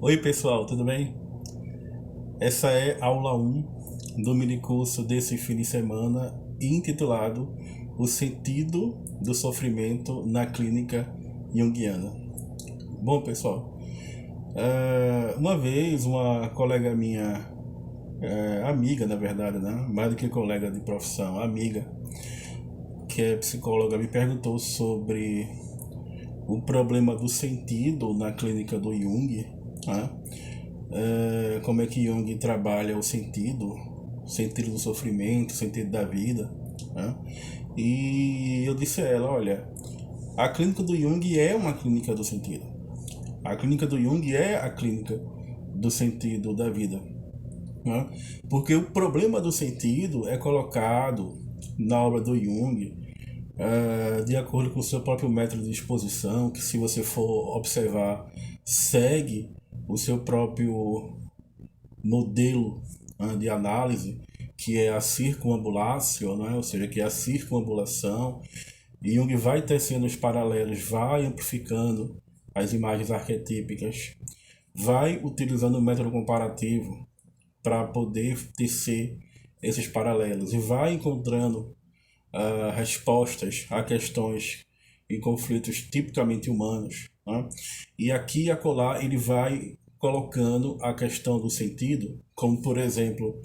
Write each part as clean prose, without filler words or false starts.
Oi pessoal, tudo bem? Essa é a aula um do minicurso desse fim de semana intitulado O Sentido do Sofrimento na Clínica Junguiana. Bom pessoal, uma vez uma colega minha, amiga na verdade, né? Mais do que colega de profissão, amiga, que é psicóloga, me perguntou sobre o problema do sentido na clínica do Jung, né? Como é que Jung trabalha o sentido do sofrimento, o sentido da vida, né? E eu disse a ela, olha, a clínica do Jung é uma clínica do sentido. A clínica do Jung é a clínica do sentido da vida, né? Porque o problema do sentido é colocado na obra do Jung de acordo com o seu próprio método de exposição, que se você for observar, segue o seu próprio modelo de análise, que é a circunambulatio, né? Ou seja, que é a circunambulação. E Jung vai tecendo os paralelos, vai amplificando as imagens arquetípicas, vai utilizando o método comparativo para poder tecer esses paralelos e vai encontrando respostas a questões e conflitos tipicamente humanos, né? E aqui e acolá ele vai colocando a questão do sentido, como por exemplo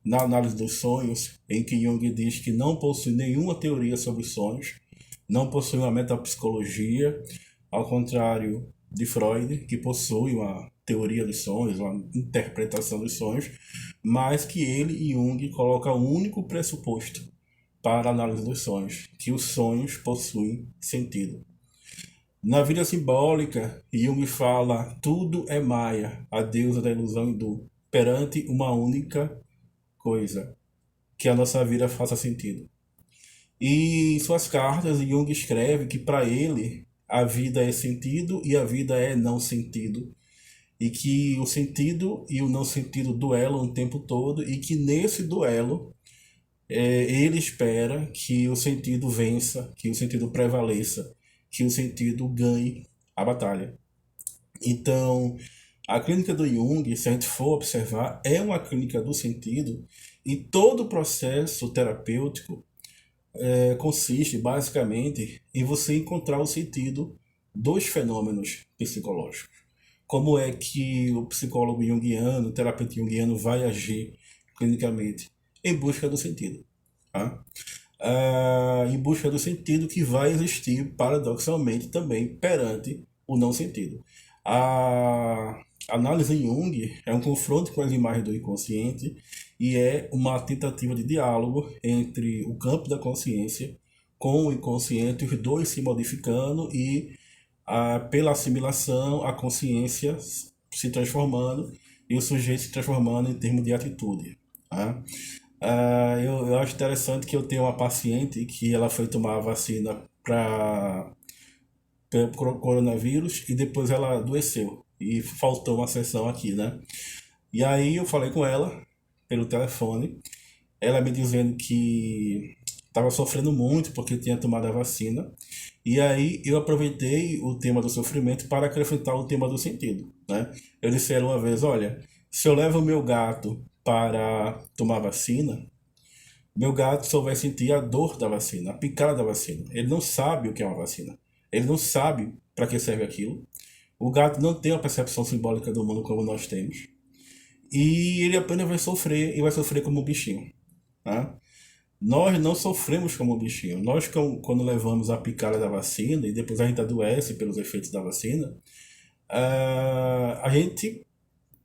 na análise dos sonhos, em que Jung diz que não possui nenhuma teoria sobre sonhos, não possui uma metapsicologia, ao contrário de Freud, que possui uma teoria dos sonhos, uma interpretação dos sonhos, mas que ele e Jung colocam o único pressuposto para a análise dos sonhos, que os sonhos possuem sentido. Na vida simbólica, Jung fala tudo é Maya, a deusa da ilusão hindu, perante uma única coisa, que a nossa vida faça sentido. E em suas cartas, Jung escreve que para ele a vida é sentido e a vida é não sentido. E que o sentido e o não sentido duelam o tempo todo e que nesse duelo ele espera que o sentido vença, que o sentido prevaleça, que o sentido ganhe a batalha. Então, a clínica do Jung, se a gente for observar, é uma clínica do sentido e todo o processo terapêutico consiste basicamente em você encontrar o sentido dos fenômenos psicológicos. Como é que o psicólogo junguiano, o terapeuta junguiano vai agir clinicamente? Em busca do sentido. Tá? Em busca do sentido que vai existir, paradoxalmente, também perante o não sentido. A análise em Jung é um confronto com as imagens do inconsciente e é uma tentativa de diálogo entre o campo da consciência com o inconsciente, os dois se modificando e, pela assimilação, a consciência se transformando e o sujeito se transformando em termos de atitude. Tá? Eu acho interessante que eu tenho uma paciente que ela foi tomar a vacina para coronavírus e depois ela adoeceu e faltou uma sessão aqui, né? E aí eu falei com ela pelo telefone, ela me dizendo que estava sofrendo muito porque tinha tomado a vacina. E aí eu aproveitei o tema do sofrimento para acrescentar o tema do sentido, né? Eu disse a ela uma vez, olha, se eu levo o meu gato para tomar vacina, meu gato só vai sentir a dor da vacina, a picada da vacina. Ele não sabe o que é uma vacina. Ele não sabe para que serve aquilo. O gato não tem uma percepção simbólica do mundo como nós temos. E ele apenas vai sofrer e vai sofrer como um bichinho. Tá? Nós não sofremos como um bichinho. Nós, quando levamos a picada da vacina e depois a gente adoece pelos efeitos da vacina, a gente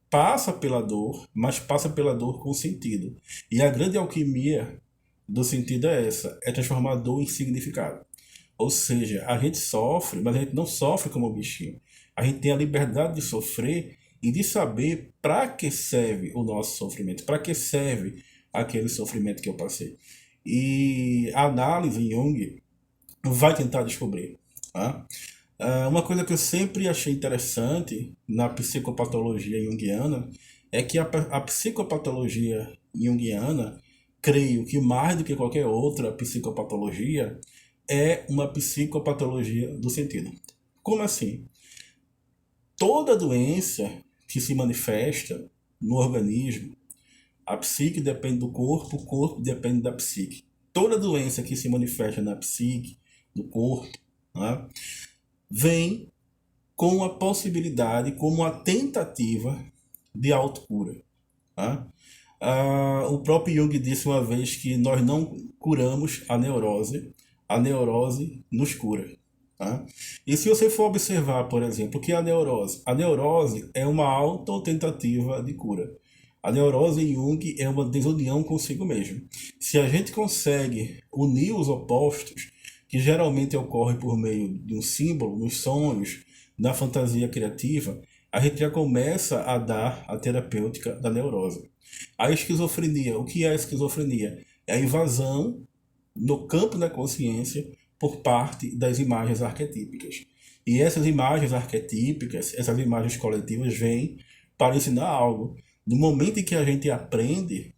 passa pela dor, mas passa pela dor com sentido. E a grande alquimia do sentido é essa, é transformar a dor em significado. Ou seja, a gente sofre, mas a gente não sofre como um bichinho. A gente tem a liberdade de sofrer e de saber para que serve o nosso sofrimento, para que serve aquele sofrimento que eu passei. E a análise em Jung vai tentar descobrir. Tá? Uma coisa que eu sempre achei interessante na psicopatologia junguiana é que a psicopatologia junguiana, creio que mais do que qualquer outra psicopatologia, é uma psicopatologia do sentido. Como assim? Toda doença que se manifesta no organismo, a psique depende do corpo, o corpo depende da psique. Toda doença que se manifesta na psique, do corpo, né, vem com a possibilidade, como uma tentativa de autocura. Tá? O próprio Jung disse uma vez que nós não curamos a neurose nos cura. Tá? E se você for observar, por exemplo, o que é a neurose? A neurose é uma autotentativa de cura. A neurose em Jung é uma desunião consigo mesmo. Se a gente consegue unir os opostos, que geralmente ocorre por meio de um símbolo, nos sonhos, na fantasia criativa, a gente já começa a dar a terapêutica da neurose. A esquizofrenia, o que é a esquizofrenia? É a invasão no campo da consciência por parte das imagens arquetípicas. E essas imagens arquetípicas, essas imagens coletivas vêm para ensinar algo. No momento em que a gente aprende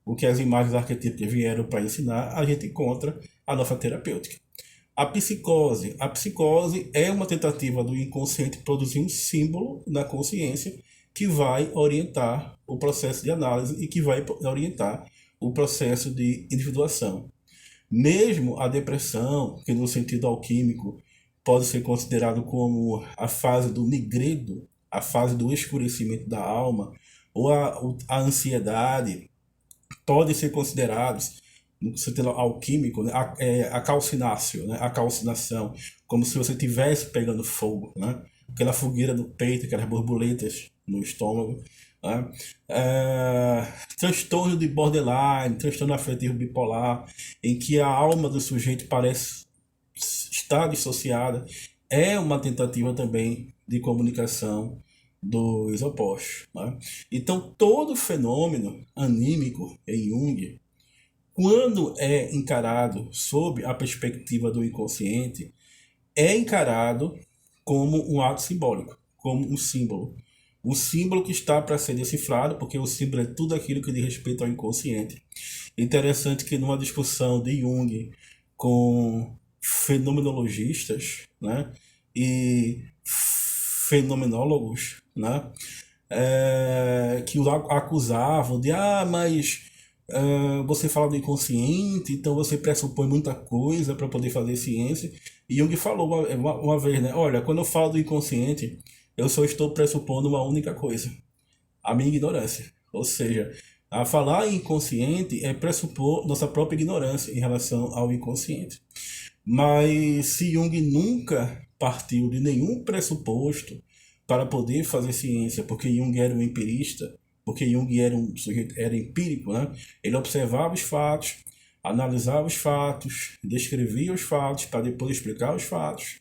o que as imagens arquetípicas vieram para ensinar, a gente encontra a nossa terapêutica. A psicose é uma tentativa do inconsciente produzir um símbolo na consciência que vai orientar o processo de análise e que vai orientar o processo de individuação. Mesmo a depressão, que no sentido alquímico pode ser considerado como a fase do nigredo, a fase do escurecimento da alma, ou a ansiedade, podem ser considerados, no sentido alquímico, né, a calcinácio, né, a calcinação, como se você estivesse pegando fogo, né, aquela fogueira no peito, aquelas borboletas no estômago. Né, transtorno de borderline, transtorno afetivo bipolar, em que a alma do sujeito parece estar dissociada, é uma tentativa também de comunicação dos opostos. Né? Então, todo fenômeno anímico em Jung, quando é encarado sob a perspectiva do inconsciente, é encarado como um ato simbólico, como um símbolo. Um símbolo que está para ser decifrado, porque o símbolo é tudo aquilo que diz respeito ao inconsciente. Interessante que numa discussão de Jung com fenomenologistas, né, e fenomenólogos, né, que o acusavam de mas você fala do inconsciente, então você pressupõe muita coisa para poder fazer ciência. E Jung falou uma vez, né, olha, quando eu falo do inconsciente, eu só estou pressupondo uma única coisa, a minha ignorância. Ou seja, a falar em inconsciente é pressupor nossa própria ignorância em relação ao inconsciente. Mas se Jung nunca partiu de nenhum pressuposto para poder fazer ciência, porque Jung era um empirista, porque Jung era um sujeito, era empírico, né? Ele observava os fatos, analisava os fatos, descrevia os fatos para depois explicar os fatos,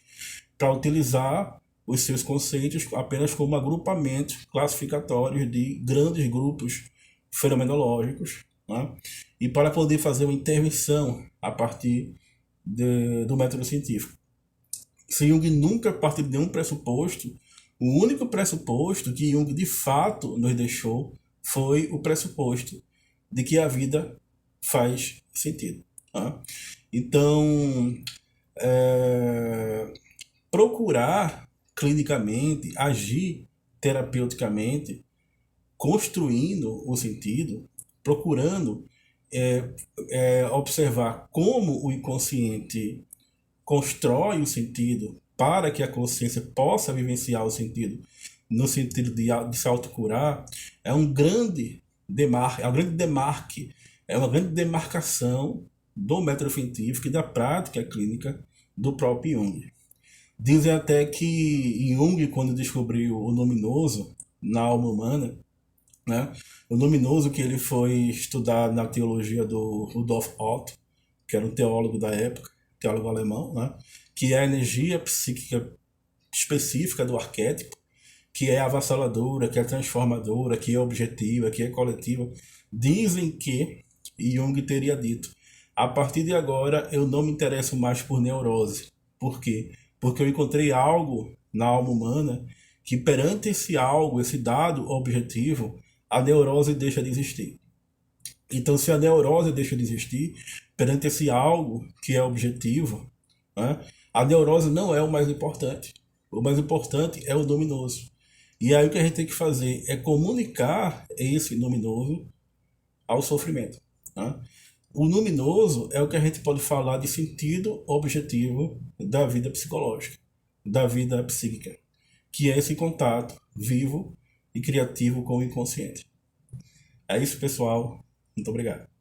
para utilizar os seus conceitos apenas como agrupamentos classificatórios de grandes grupos fenomenológicos, né? E para poder fazer uma intervenção a partir do método científico. Se Jung nunca partiu de nenhum pressuposto, o único pressuposto que Jung de fato nos deixou foi o pressuposto de que a vida faz sentido. Tá? Então, procurar clinicamente, agir terapeuticamente, construindo o sentido, procurando observar como o inconsciente constrói o sentido para que a consciência possa vivenciar o sentido, no sentido de se autocurar, é um grande demarque, é uma grande demarcação do método científico e da prática clínica do próprio Jung. Dizem até que Jung, quando descobriu o luminoso na alma humana, né, o luminoso que ele foi estudar na teologia do Rudolf Otto, que era um teólogo da época, teólogo alemão, né, que é a energia psíquica específica do arquétipo, que é avassaladora, que é transformadora, que é objetiva, que é coletiva. Dizem que Jung teria dito: a partir de agora eu não me interesso mais por neurose. Por quê? Porque eu encontrei algo na alma humana que, perante esse algo, esse dado objetivo, a neurose deixa de existir. Então, se a neurose deixa de existir, perante esse algo que é objetivo, né, a neurose não é o mais importante. O mais importante é o luminoso. E aí o que a gente tem que fazer é comunicar esse luminoso ao sofrimento. Né? O luminoso é o que a gente pode falar de sentido objetivo da vida psicológica, da vida psíquica, que é esse contato vivo e criativo com o inconsciente. É isso, pessoal. Muito obrigado.